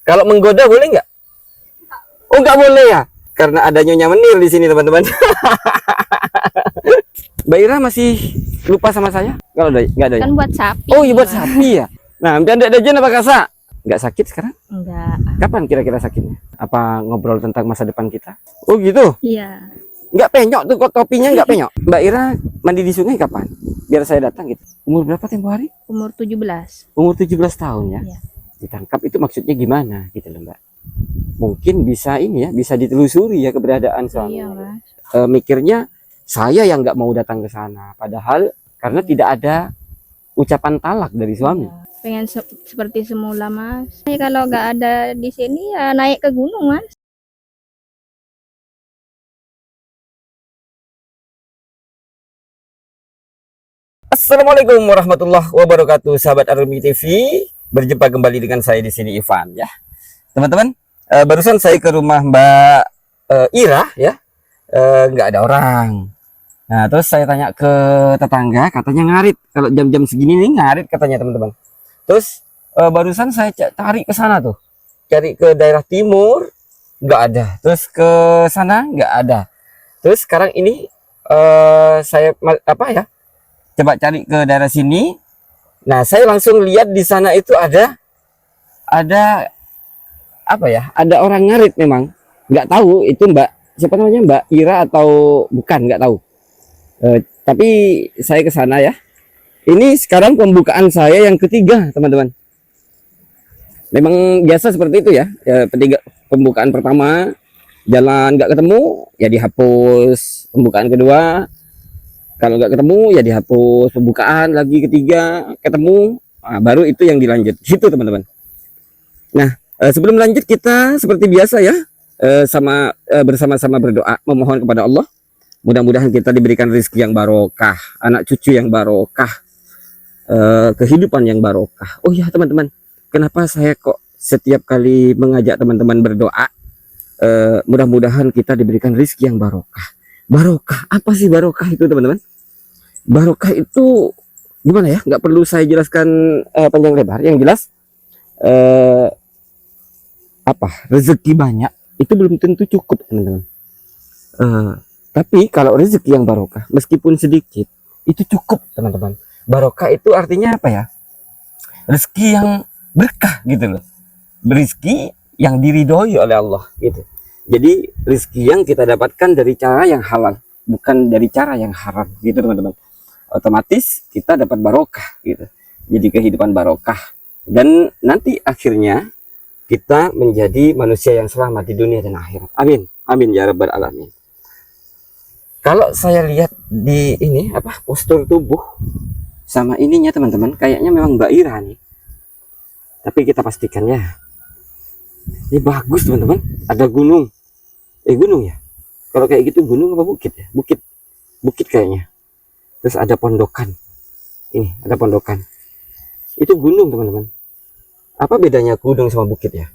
Kalau menggoda boleh nggak? Oh, nggak boleh ya? Karena ada Nyonya Menir di sini, teman-teman. Mbak Ira masih lupa sama saya? Kalau nggak ada. Kan buat sapi. Oh, iya buat sapi ya. Nah, ada aja apa kasa? Nggak sakit sekarang? Enggak. Kapan kira-kira sakitnya? Apa ngobrol tentang masa depan kita? Oh gitu? Iya. Nggak penyok tuh kok topinya, nggak penyok. Mbak Ira mandi di sungai kapan? Biar saya datang gitu. Umur berapa tempo hari? Umur 17. Umur 17 tahun ya. Iya. Ditangkap itu maksudnya gimana gitu loh Mbak. Mungkin bisa ini ya, bisa ditelusuri ya keberadaan suami. Iya, Mas. Mikirnya saya yang nggak mau datang ke sana. Padahal karena tidak ada ucapan talak dari suami. Iya. Pengen seperti semula, Mas. Kalau nggak ada di sini ya naik ke gunung, Mas. Assalamualaikum warahmatullahi wabarakatuh, sahabat Arumi TV. Berjumpa kembali dengan saya di sini Ivan ya. Teman-teman, barusan saya ke rumah Mbak Ira ya. Nggak ada orang. Nah, terus saya tanya ke tetangga, katanya ngarit. Kalau jam-jam segini nih ngarit katanya, teman-teman. Terus barusan saya cari ke sana tuh. Cari ke daerah timur, nggak ada. Terus ke sana nggak ada. Terus sekarang ini saya apa ya? Coba cari ke daerah sini. Nah, saya langsung lihat di sana itu ada apa ya? Ada orang ngarit memang. Nggak tahu itu Mbak siapa namanya, Mbak Ira atau bukan, nggak tahu. Tapi saya ke sana ya. Ini sekarang pembukaan saya yang ketiga, teman-teman. Memang biasa seperti itu ya. Pembukaan pertama jalan nggak ketemu ya dihapus. Pembukaan kedua kalau nggak ketemu ya dihapus. Pembukaan lagi ketiga ketemu, nah, baru itu yang dilanjut gitu, teman-teman. Nah, sebelum lanjut kita seperti biasa ya, bersama-sama berdoa memohon kepada Allah. Mudah-mudahan kita diberikan rezeki yang barokah, anak cucu yang barokah, kehidupan yang barokah. Oh ya teman-teman, kenapa saya kok setiap kali mengajak teman-teman berdoa, mudah-mudahan kita diberikan rezeki yang barokah. Barokah, apa sih barokah itu, teman-teman? Barokah itu gimana ya? Nggak perlu saya jelaskan panjang lebar. Yang jelas rezeki banyak itu belum tentu cukup, teman-teman. Tapi kalau rezeki yang barokah, meskipun sedikit, itu cukup, teman-teman. Barokah itu artinya apa ya? Rezeki yang berkah gitu loh. Rezeki yang diridhoi oleh Allah gitu. Jadi rezeki yang kita dapatkan dari cara yang halal, bukan dari cara yang haram gitu, teman-teman. Otomatis kita dapat barokah gitu. Jadi kehidupan barokah. Dan nanti akhirnya kita menjadi manusia yang selamat di dunia dan akhirat. Amin. Amin ya rabbal alamin. Kalau saya lihat di ini postur tubuh sama ininya, teman-teman, kayaknya memang Mbak Ira nih. Tapi kita pastikan ya. Ini bagus, teman-teman. Ada gunung. Gunung ya. Kalau kayak gitu gunung apa bukit ya? Bukit. Bukit kayaknya. Terus ada pondokan. Ini ada pondokan. Itu gunung, teman-teman. Apa bedanya gunung sama bukit ya?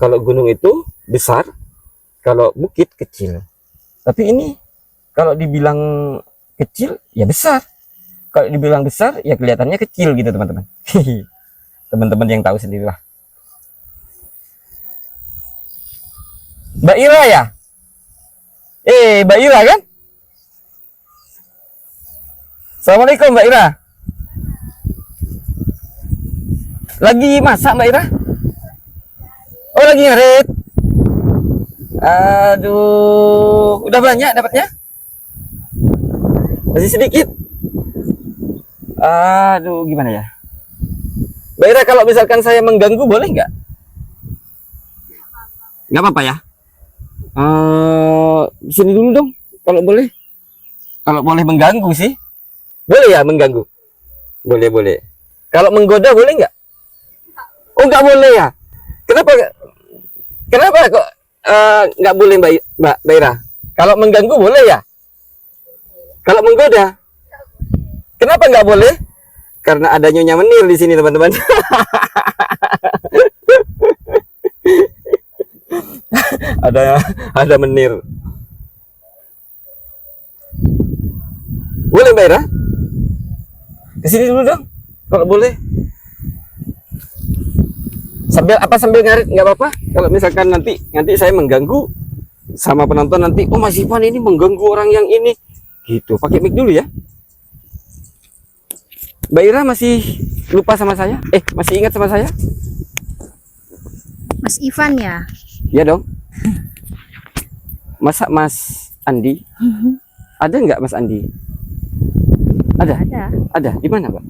Kalau gunung itu besar, kalau bukit kecil. Tapi ini kalau dibilang kecil ya besar, kalau dibilang besar ya kelihatannya kecil gitu, teman-teman. Teman-teman yang tahu sendirilah. Mbak Ira ya? Mbak Ira kan? Assalamualaikum Mbak Ira. Lagi masak Mbak Ira? Oh, lagi ngarit. Aduh, udah banyak dapatnya? Masih sedikit. Aduh, gimana ya? Mbak Ira, kalau misalkan saya mengganggu boleh nggak? Nggak apa-apa ya? Sini dulu dong, kalau boleh. Kalau boleh mengganggu sih. Boleh ya mengganggu? Boleh, boleh. Kalau menggoda boleh nggak? Oh, nggak boleh ya? Kenapa? Kenapa kok nggak boleh Mbak Ira? Kalau mengganggu boleh ya? Kalau menggoda? Kenapa nggak boleh? Karena ada Nyonya Menir di sini, teman-teman. ada Menir. Boleh Mbak Ira? Kesini dulu dong, kalau boleh. sambil ngarit nggak apa-apa. Kalau misalkan nanti saya mengganggu sama penonton nanti, oh Mas Ivan ini mengganggu orang yang ini, gitu. Pakai mic dulu ya. Mbak Ira masih lupa sama saya? Masih ingat sama saya? Mas Ivan ya? Ya dong. Masa Mas Andi? Ada nggak Mas Andi? Ada? Ada. Ada. Di mana, Mbak?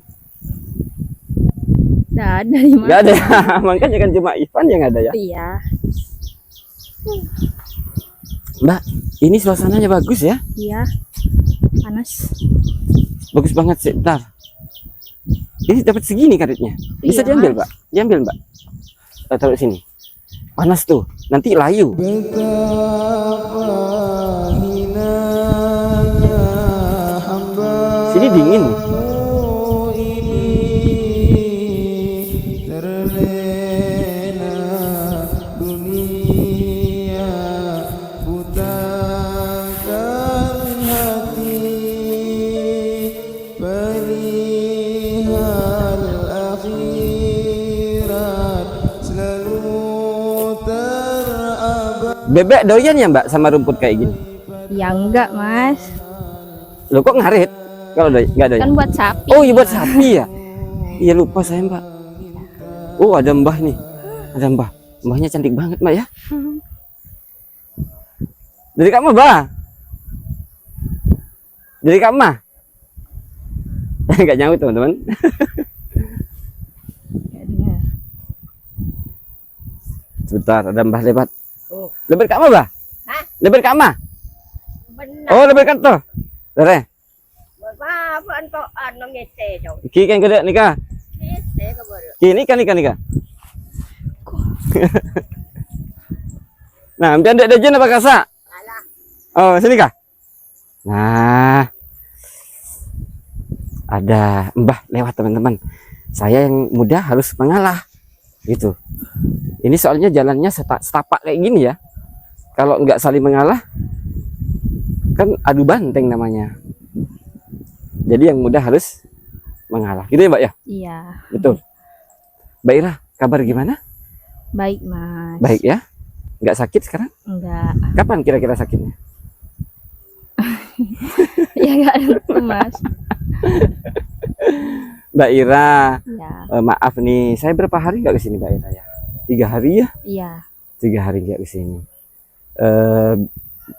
Nggak ada di mana? Nggak ada. Makanya kan cuma Ivan yang ada ya. Iya. Mbak, ini suasananya bagus ya? Iya. Panas. Bagus banget sih. Bentar. Ini dapat segini karetnya. Bisa Iya, diambil, Mas. Mbak? Diambil, Mbak. Taruh sini. Panas tuh. Nanti layu. Sini dingin nih. Bebek doyan ya Mbak sama rumput kayak gini? Ya enggak, Mas. Loh kok ngarit? Kalau nggak doyan? Kan buat sapi. Oh iya buat sapi ya? Iya lupa saya Mbak. Oh ada Mbah nih. Ada Mbah. Mbahnya cantik banget Mbak ya. Dari kamu Mbak? Dari kamu? Nggak nyamuk teman-teman. Sebentar ada Mbah lewat. Lebar kamu Mbah? Hah? Lebar kamu? Benar. Oh lebar kantor. Dere. Apa untuk anu ngece jauh. Iki kan gede nikah. Ngece ke baru. Iki nikah. Nah, ambil ada jen apa kasa? Alah. Oh, sini kah? Nah. Ada Mbah lewat teman-teman. Saya yang muda harus mengalah. Gitu. Ini soalnya jalannya setapak kayak gini ya. Kalau nggak saling mengalah kan adu banteng namanya. Jadi yang muda harus mengalah. Gitu ya Mbak ya? Iya. Betul. Mbak Ira, kabar gimana? Baik, Mas. Baik ya? Nggak sakit sekarang? Enggak. Kapan kira-kira sakitnya? Ya enggak ada, Mas. Mbak Ira, Iya. maaf nih, saya berapa hari nggak kesini Mbak Ira ya? 3 hari ya? Iya. 3 hari nggak kesini.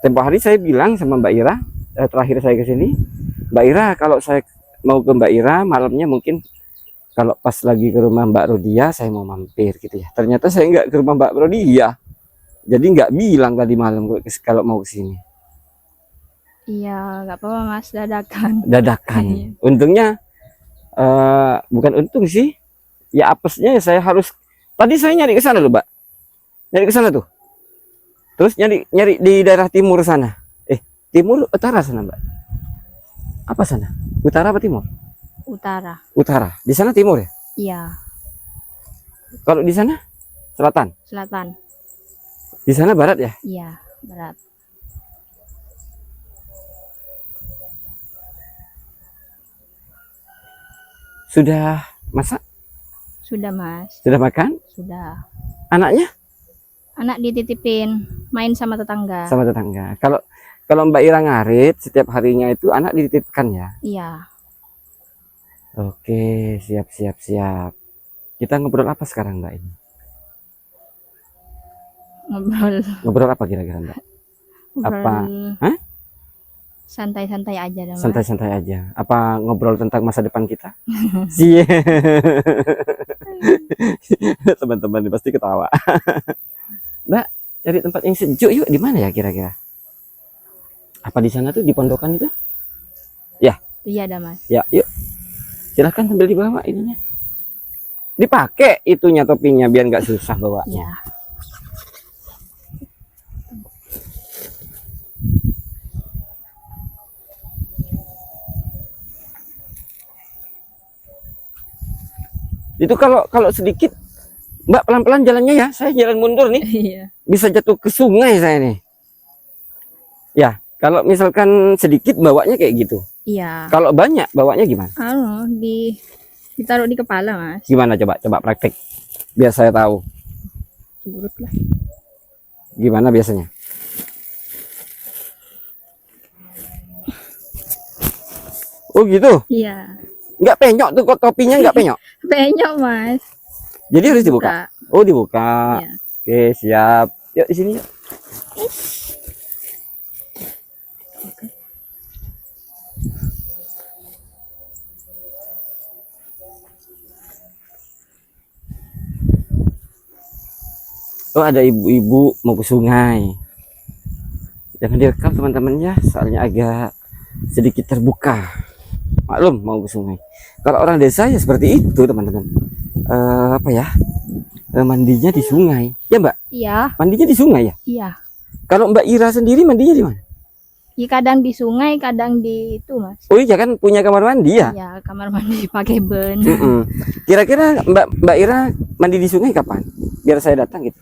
Tempo hari saya bilang sama Mbak Ira, terakhir saya kesini, Mbak Ira kalau saya mau ke Mbak Ira malamnya mungkin kalau pas lagi ke rumah Mbak Rodia saya mau mampir gitu ya. Ternyata saya nggak ke rumah Mbak Rodia, jadi nggak bilang tadi malam kalau mau kesini. Iya, enggak apa-apa, Mas, dadakan. Dadakan. Untungnya bukan untung sih. Ya apesnya saya harus tadi saya nyari ke sana loh, Mbak. Nyari ke sana tuh. Terus nyari di daerah timur sana. Timur utara sana, Mbak. Apa sana? Utara apa timur? Utara. Utara. Di sana timur ya? Iya, Kalau di sana selatan. selatan. Di sana barat ya? Iya, barat. Sudah masak? Sudah, Mas. Sudah makan? Sudah. Anaknya? Anak dititipin main sama tetangga. Sama tetangga. Kalau Mbak Ira ngarit setiap harinya itu anak dititipkan ya? Iya. Oke, siap. Kita ngobrol apa sekarang Mbak ini? Ngobrol apa kira-kira Mbak? Apa? Hah? Santai-santai aja dah, Mas. Santai-santai aja. Apa ngobrol tentang masa depan kita? Cie. Teman-teman pasti ketawa. Mbak, cari tempat yang sejuk yuk. Di mana ya kira-kira? Apa di sana tuh di pondokan itu? Ya. Iya dah, Mas. Ya, yuk. Silahkan sambil dibawa ininya. Dipakai itunya topinya biar nggak susah bawanya. Iya. Itu kalau sedikit Mbak pelan-pelan jalannya ya. Saya jalan mundur nih. Iya. Bisa jatuh ke sungai saya nih. Ya, kalau misalkan sedikit bawanya kayak gitu. Iya. Kalau banyak bawanya gimana? Ditaruh di kepala, Mas. Gimana coba praktek biar saya tahu. Lurus lah. Gimana biasanya? Oh gitu. Iya. Nggak penyok tuh, kok topinya nggak penyok. Penyok mas. Jadi harus dibuka. Oh dibuka. Iya. Oke siap. Yuk di sini yuk. Oh ada ibu-ibu mau ke sungai. Jangan direkam teman-teman ya, soalnya agak sedikit terbuka. Maklum mau ke sungai. Kalau orang desa ya seperti itu teman-teman. Apa ya? Mandinya di sungai. Ya Mbak? Iya. Mandinya di sungai ya? Iya. Kalau Mbak Ira sendiri mandinya di mana? Ya, kadang di sungai, kadang di itu mas. Oh iya kan punya kamar mandi ya? Iya, kamar mandi pakai ben. Mm-mm. Kira-kira Mbak Ira mandi di sungai kapan? Biar saya datang gitu.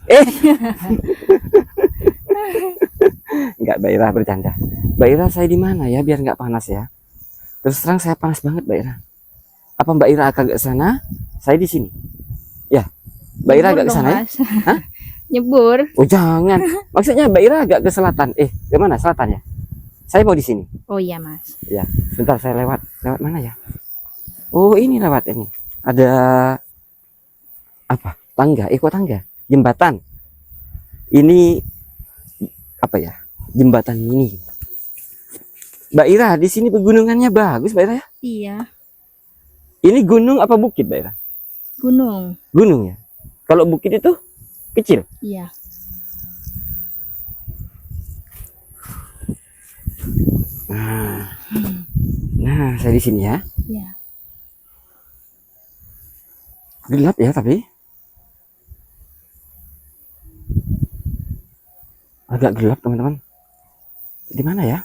Enggak, Mbak Ira bercanda. Mbak Ira saya di mana ya biar nggak panas ya? Terus terang saya panas banget Mbak Ira. Apa Mbak Ira agak ke sana? Saya di sini. Ya. Mbak Ira agak ke sana ya? Hah? Nyebur. Oh jangan. Maksudnya Mbak Ira agak ke selatan. Ke mana selatan ya? Saya mau di sini. Oh iya mas. Ya, sebentar saya lewat. Lewat mana ya? Oh, ini lewat ini. Ada apa? Tangga, kok tangga? Jembatan. Ini apa ya? Jembatan ini. Mbak Ira, di sini pegunungannya bagus, Mbak Ira ya? Iya. Ini gunung apa bukit, Mbak Ira? Gunung. Gunung ya. Kalau bukit itu kecil. Iya. Nah, saya di sini ya. Iya. Gelap ya tapi agak gelap teman-teman. Di mana ya?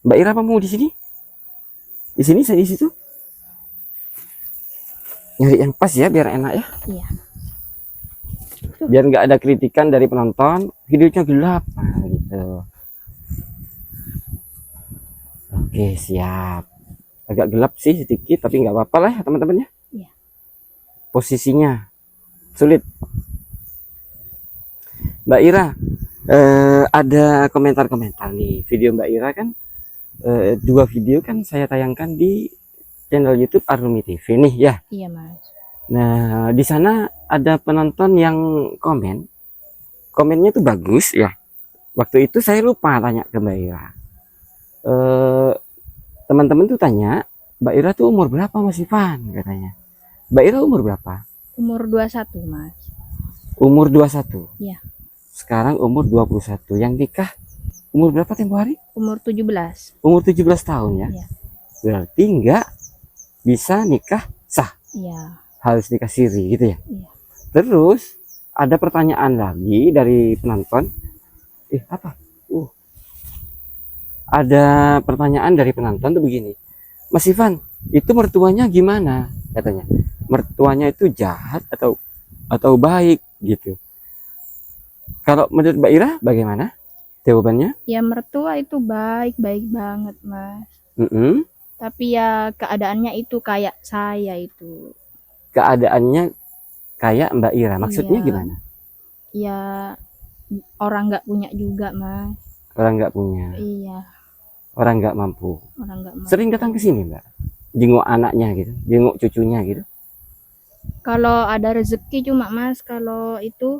Mbak Ira apa mau di sini? Di sini saya di situ. Nyari yang pas ya biar enak ya. Iya. Biar nggak ada kritikan dari penonton, videonya gelap. Nah, gitu. Oke, siap. Agak gelap sih sedikit tapi nggak apa-apa lah ya teman-teman ya. Iya. Posisinya sulit. Mbak Ira, ada komentar-komentar nih video Mbak Ira kan, 2 video kan saya tayangkan di channel YouTube Arumi TV nih ya. Iya mas. Nah di sana ada penonton yang komennya tuh bagus ya. Waktu itu saya lupa tanya ke Mbak Ira. Teman-teman tuh tanya, Mbak Ira tuh umur berapa Mas Ivan katanya. Mbak Ira umur berapa? Umur 21 mas. Umur 21. Iya. Sekarang umur 21. Yang nikah umur berapa tempo hari? Umur 17. Umur 17 tahun ya. Iya. Berarti nggak bisa nikah sah. Iya. Harus nikah siri gitu ya. Iya. Terus ada pertanyaan lagi dari penonton. Apa? Ada pertanyaan dari penonton tuh begini. Mas Ivan, itu mertuanya gimana? Katanya. Mertuanya itu jahat atau baik gitu. Kalau menurut Mbak Ira bagaimana jawabannya? Ya mertua itu baik banget mas. Tapi ya keadaannya itu kayak saya itu. Keadaannya kayak Mbak Ira, maksudnya Iya. gimana? Ya orang nggak punya juga mas. Orang nggak punya, Iya. orang nggak mampu. Orang nggak mau. Sering datang ke sini Mbak, jenguk anaknya gitu, jenguk cucunya gitu. Kalau ada rezeki cuma mas, kalau itu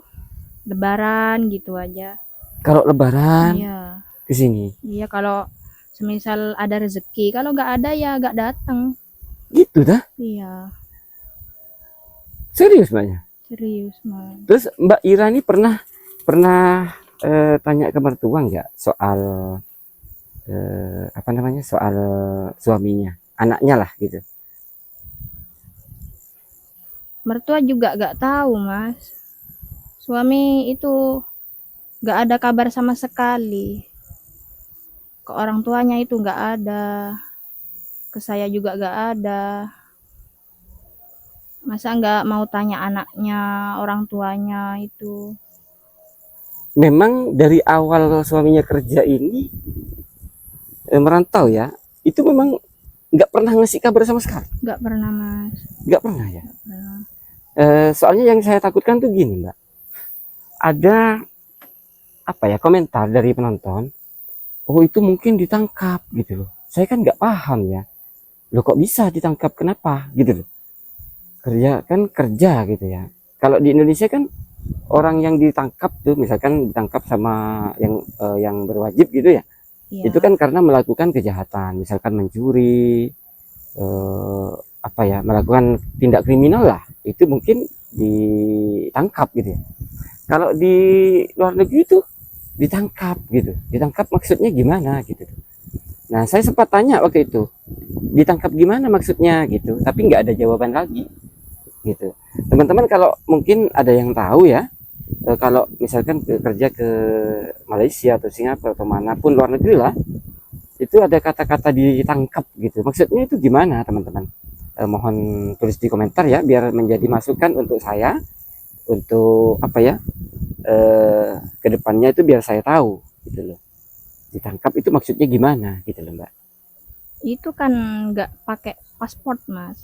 lebaran gitu aja. Kalau lebaran Iya. ke sini, Iya kalau semisal ada rezeki, kalau nggak ada ya nggak datang. gitu dah. Iya. Serius Mbaknya. Serius mas. Terus Mbak Ira ini pernah tanya ke mertua nggak soal apa namanya, soal suaminya, anaknya lah gitu. Mertua juga nggak tahu mas. Suami itu nggak ada kabar sama sekali. Ke orang tuanya itu nggak ada. Ke saya juga nggak ada. Masa nggak mau tanya anaknya, orang tuanya itu. Memang dari awal suaminya kerja ini merantau ya, itu memang nggak pernah ngasih kabar sama sekali. Nggak pernah mas. Nggak pernah ya. Nggak pernah. Soalnya yang saya takutkan tuh gini Mbak, ada apa ya, komentar dari penonton, oh itu mungkin ditangkap gitu loh. Saya kan nggak paham ya, loh kok bisa ditangkap, kenapa gitu loh. Kerja kan kerja gitu ya. Kalau di Indonesia kan orang yang ditangkap tuh misalkan ditangkap sama yang berwajib gitu ya, Iya. itu kan karena melakukan kejahatan, misalkan mencuri, apa ya, melakukan tindak kriminal lah, itu mungkin ditangkap gitu ya. Kalau di luar negeri itu ditangkap gitu, ditangkap maksudnya gimana gitu. Nah saya sempat tanya waktu itu, ditangkap gimana maksudnya gitu, tapi nggak ada jawaban lagi gitu. Teman-teman kalau mungkin ada yang tahu ya, kalau misalkan kerja ke Malaysia atau Singapura atau manapun luar negeri lah, itu ada kata-kata ditangkap gitu, maksudnya itu gimana teman-teman. Mohon tulis di komentar ya, biar menjadi masukan untuk saya, untuk apa ya, kedepannya itu biar saya tahu gitu loh, ditangkap itu maksudnya gimana gitu loh Mbak. Itu kan nggak pakai paspor, Mas.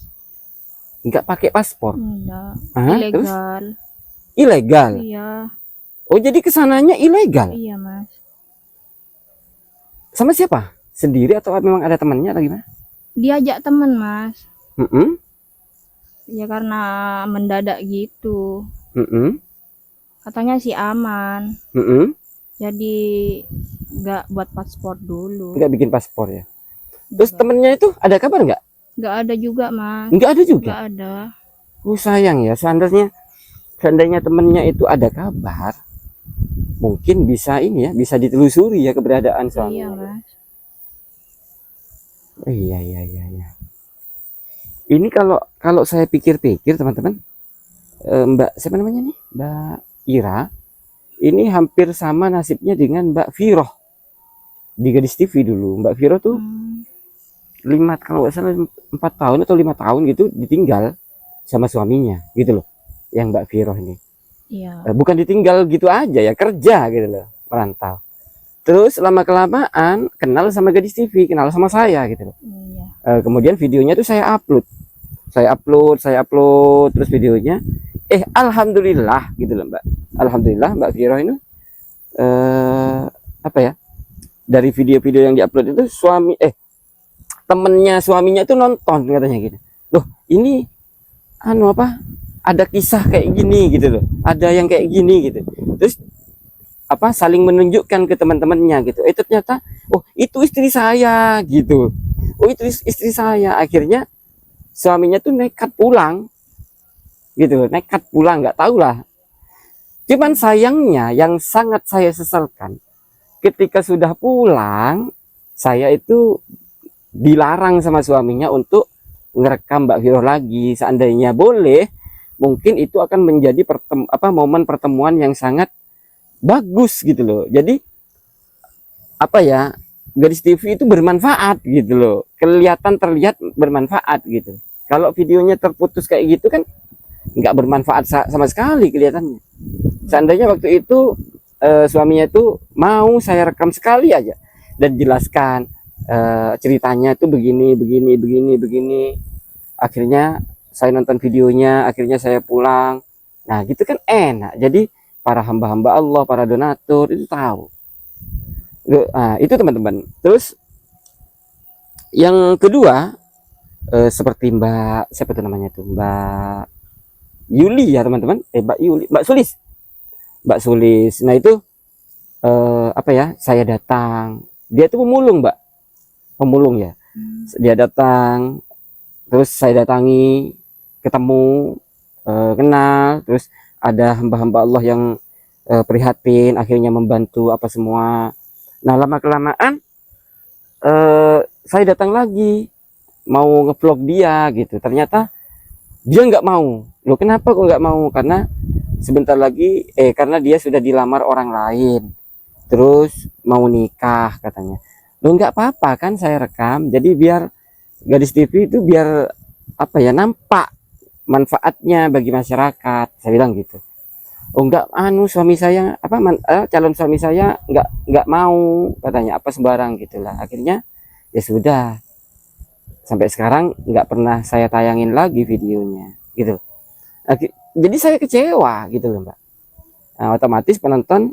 Nggak pakai paspor. Enggak. Aha, terus Ilegal. ilegal. Iya. Oh jadi kesananya ilegal. Iya, Mas. Sama siapa? Sendiri atau memang ada temannya atau gimana? Diajak temen, Mas. Mm-mm, Ya karena mendadak gitu. mm-mm, Katanya sih aman. mm-mm. Jadi nggak buat paspor dulu. Nggak bikin paspor ya. Terus Nggak. temennya itu ada kabar nggak? Nggak ada juga, Mas. Nggak ada juga. Nggak ada. Sayang ya, seandainya temennya itu ada kabar, mungkin bisa ini ya, bisa ditelusuri ya keberadaan Iya, suaminya. Mas. Oh, iya. Ini kalau saya pikir-pikir teman-teman, Mbak siapa namanya nih? Mbak Ira. Ini hampir sama nasibnya dengan Mbak Viroh di Gadis TV dulu. Mbak Viroh tuh kalau nggak salah 4 tahun atau 5 tahun gitu ditinggal sama suaminya gitu loh. Yang Mbak Viroh ini. Iya. Bukan ditinggal gitu aja ya, kerja gitu loh, merantau. Terus lama kelamaan kenal sama Gadis TV, kenal sama saya gitu loh. Iya. Kemudian videonya tuh saya upload terus videonya, alhamdulillah gitu loh Mbak. Alhamdulillah Mbak Viroh ini apa ya, dari video-video yang diupload itu temennya suaminya itu nonton katanya gitu. Loh ini ada kisah kayak gini gitu loh, ada yang kayak gini gitu. Terus saling menunjukkan ke teman-temannya gitu. Ternyata itu istri saya gitu. Itu istri saya. Akhirnya suaminya tuh nekat pulang gitu, nekat pulang, nggak tahu lah. Cuman sayangnya yang sangat saya sesalkan, ketika sudah pulang saya itu dilarang sama suaminya untuk ngerekam Mbak Viroh lagi. Seandainya boleh, mungkin itu akan menjadi momen pertemuan yang sangat bagus gitu loh. Jadi apa ya, Gadis TV itu bermanfaat gitu loh, terlihat bermanfaat gitu. Kalau videonya terputus kayak gitu kan nggak bermanfaat sama sekali kelihatannya. Seandainya waktu itu suaminya itu mau saya rekam sekali aja dan jelaskan ceritanya itu begini, akhirnya saya nonton videonya, akhirnya saya pulang. Nah gitu kan enak. Jadi para hamba-hamba Allah, para donatur itu tahu. Nah itu teman-teman. Terus yang kedua, seperti siapa tuh namanya tuh, Mbak Yuli ya teman-teman, Mbak Sulis. Nah itu saya datang, dia tuh pemulung ya. Dia datang, terus saya datangi, ketemu, kenal, terus ada hamba-hamba Allah yang prihatin, akhirnya membantu apa semua. Nah lama kelamaan saya datang lagi mau ngevlog dia gitu, ternyata dia nggak mau. Loh kenapa kok nggak mau? Karena sebentar lagi karena dia sudah dilamar orang lain, terus mau nikah katanya. Loh nggak apa-apa kan saya rekam, jadi biar Gadis TV itu biar nampak manfaatnya bagi masyarakat, saya bilang gitu. Oh enggak, suami saya calon suami saya nggak mau katanya, sembarang gitulah. Akhirnya ya sudah, sampai sekarang nggak pernah saya tayangin lagi videonya gitu. Jadi saya kecewa gitu loh Mbak. Nah, otomatis penonton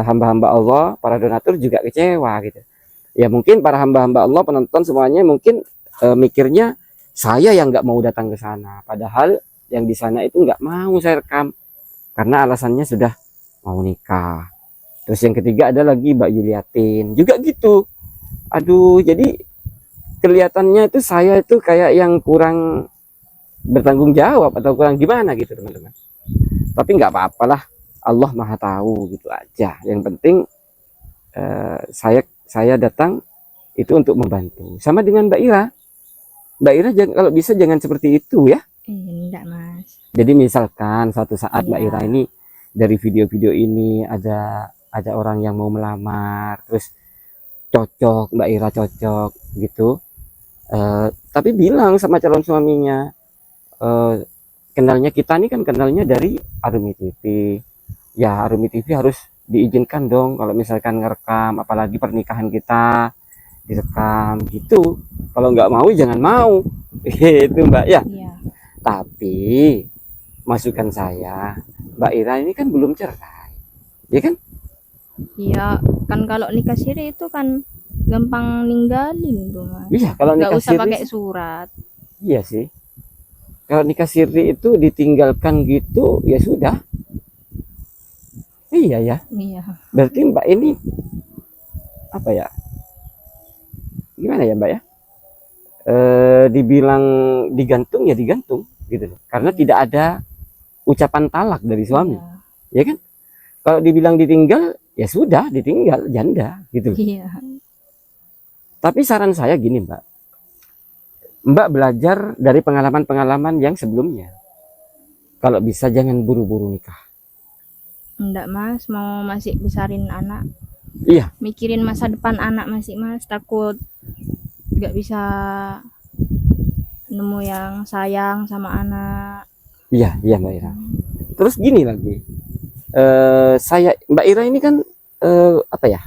hamba-hamba Allah, para donatur juga kecewa gitu. Ya mungkin para hamba-hamba Allah, penonton semuanya mungkin mikirnya saya yang nggak mau datang ke sana, padahal yang di sana itu nggak mau saya rekam karena alasannya sudah mau nikah. Terus yang ketiga ada lagi Mbak Yuliatin juga gitu. Aduh, jadi kelihatannya itu saya itu kayak yang kurang bertanggung jawab atau kurang gimana gitu teman-teman. Tapi nggak apa-apalah, Allah Maha tahu gitu aja. Yang penting saya datang itu untuk membantu. Sama dengan Mbak Ira. Mbak Ira kalau bisa jangan seperti itu ya. Enggak, Mas. Jadi misalkan suatu saat Mbak Iya. Ira ini dari video-video ini ada orang yang mau melamar, terus cocok, Mbak Ira cocok gitu. Tapi bilang sama calon suaminya, kenalnya kita nih kan kenalnya dari Arumi TV. Ya Arumi TV harus diizinkan dong kalau misalkan ngerekam, apalagi pernikahan kita direkam gitu. Kalau nggak mau jangan mau itu Mbak ya. Iya. Tapi masukan saya, Mbak Ira ini kan belum cerai ya kan. Iya, kan kalau nikah siri itu kan gampang ninggalin tuh, Mas. Iya kalau Nggak nikah usah siri pakai surat. iya sih, kalau nikah siri itu ditinggalkan gitu ya sudah. Iya ya, Iya. berarti Mbak ini apa ya, gimana ya Mbak ya, dibilang digantung ya digantung gitu loh, karena tidak ada ucapan talak dari suami Iya. ya kan. Kalau dibilang ditinggal ya sudah, ditinggal janda gitu loh. Iya. Tapi saran saya gini Mbak belajar dari pengalaman-pengalaman yang sebelumnya. Kalau bisa jangan buru-buru nikah. Enggak, Mas, mau masih besarin anak. Iya. Mikirin masa depan anak masih, Mas. Takut nggak bisa nemu yang sayang sama anak. Iya Mbak Ira. Terus gini lagi, saya Mbak Ira ini kan apa ya,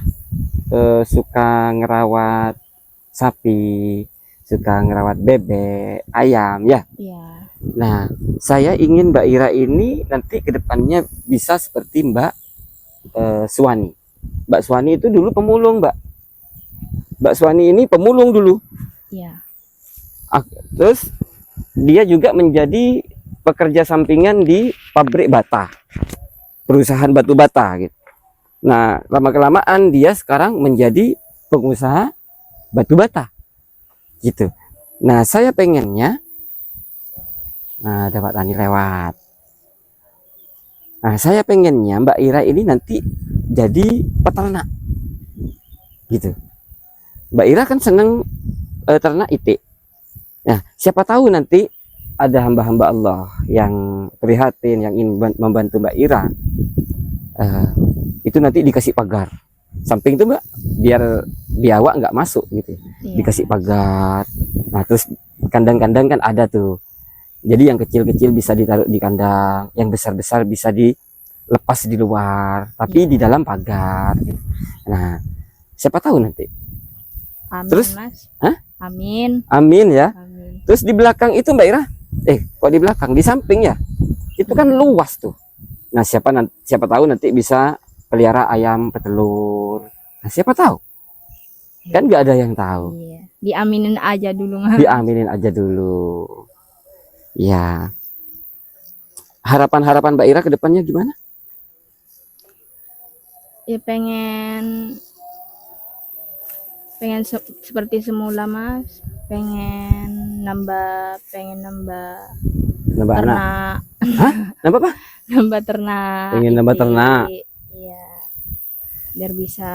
suka ngerawat sapi, suka ngerawat bebek, ayam ya. Iya. Nah, saya ingin Mbak Ira ini nanti kedepannya bisa seperti Mbak Suwani. Mbak Suwani itu dulu pemulung, Mbak Suwani ini pemulung dulu. Iya. Terus dia juga menjadi pekerja sampingan di pabrik bata, perusahaan batu bata gitu. Nah, lama-kelamaan dia sekarang menjadi pengusaha batu bata gitu. Nah, saya pengennya, nah ada Pak Tani lewat. Nah, saya pengennya Mbak Ira ini nanti jadi peternak gitu. Mbak Ira kan seneng ternak itik. Nah, siapa tahu nanti ada hamba-hamba Allah yang prihatin, yang ingin membantu Mbak Ira. Itu nanti dikasih pagar samping itu Mbak, biar biawak nggak masuk gitu. Iya. Dikasih pagar. Nah, terus kandang-kandang kan ada tuh. Jadi yang kecil-kecil bisa ditaruh di kandang, yang besar-besar bisa dilepas di luar, tapi di dalam pagar gitu. Nah, siapa tahu nanti. Amin, Terus? Mas. Hah? Amin. Amin ya. Amin. Terus di belakang itu Mbak Ira, kok di belakang, di samping ya, itu kan luas tuh. Nah, siapa tahu nanti bisa pelihara ayam petelur. Nah, siapa tahu, kan nggak ada yang tahu. Iya. Diaminin aja dulu, Mas. Diaminin aja dulu ya. Harapan Mbak Ira ke depannya gimana? Ya pengen seperti semula, Mas. Pengen nambah Nambah anak? ternak. Hah? Nambah apa? Nambah ternak. Pengen nambah itik. ternak. Iya. Biar bisa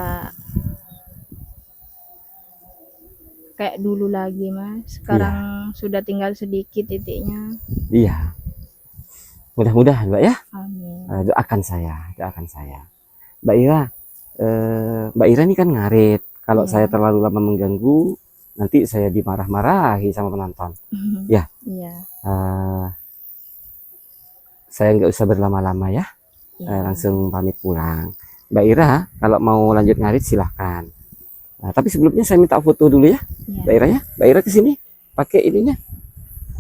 kayak dulu lagi, Mas. Sekarang sudah tinggal sedikit titiknya. Iya. Mudah-mudahan Mbak ya. Amin. Doakan saya. Mbak Ira, Mbak Ira ini kan ngarit. Kalau Iya. saya terlalu lama mengganggu, nanti saya dimarah-marahi sama penonton. Ya. Iya. Saya nggak usah berlama-lama ya. Iya. Langsung pamit pulang. Mbak Ira, kalau mau lanjut ngarit silahkan. Nah, tapi sebelumnya saya minta foto dulu ya, Iya. Mbak Ira ya. Mbak Ira kesini, pakai ininya,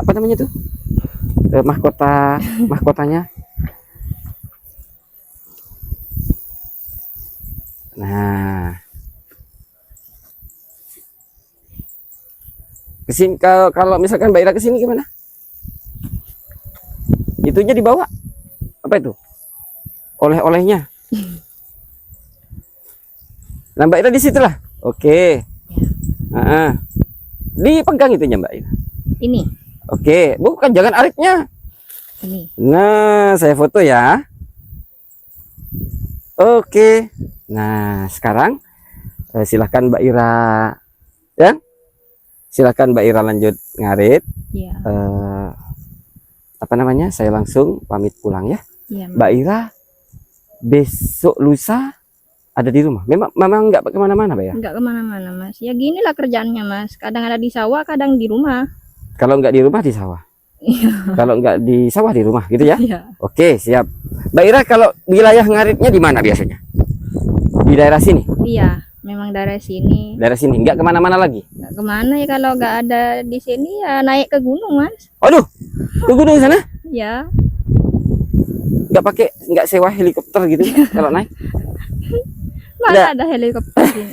apa namanya tuh? Mahkotanya. Nah, kesini kalau misalkan Mbak Ira kesini gimana? Itunya dibawa apa itu? Oleh-olehnya. Nah, Mbak Ira di situ lah. Oke. Nah, dipegang itunya Mbak Ira. Ini. Oke, bukan, jangan aritnya. Ini. Nah, saya foto ya. Oke. Nah, sekarang silahkan Mbak Ira, ya. Silahkan Mbak Ira lanjut ngarit. Iya. Apa namanya? Saya langsung pamit pulang ya. Iya, Mas. Mbak Ira besok lusa ada di rumah. Memang nggak kemana-mana, Mbak ya? Enggak kemana-mana, Mas. Ya ginilah kerjaannya, Mas. Kadang ada di sawah, kadang di rumah. Kalau nggak di rumah di sawah. Kalau nggak di sawah di rumah gitu ya. Iya. Oke, siap. Mbak Ira kalau wilayah ngaritnya di mana biasanya? Di daerah sini. Iya, memang dari sini. Daerah sini, nggak kemana-mana lagi. Enggak kemana ya kalau nggak ada di sini ya naik ke gunung, Mas. Aduh, ke gunung sana Ya. nggak sewa helikopter gitu kalau naik. Mana Nggak. ada helikopter sini.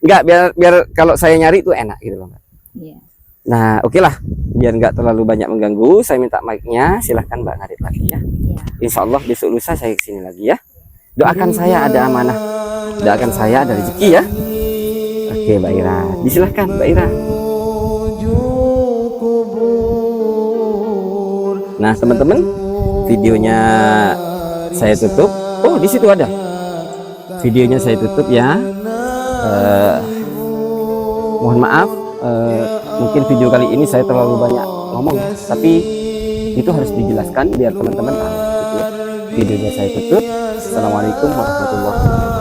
Nggak, biar kalau saya nyari itu enak gitu loh, Mbak. Iya. Nah, oke lah, biar nggak terlalu banyak mengganggu, saya minta mic-nya, silahkan Mbak ngarit lagi ya. Iya. Insya Allah besok lusa saya kesini lagi ya. Doakan saya ada amanah, doakan saya ada rezeki ya. Oke Mbak Ira, disilahkan Mbak Ira. Nah teman-teman, videonya saya tutup. Oh, di situ ada. Videonya saya tutup ya. Mohon maaf, mungkin video kali ini saya terlalu banyak ngomong, tapi itu harus dijelaskan biar teman-teman tahu. Gitu ya. Videonya saya tutup. Assalamualaikum warahmatullahi wabarakatuh.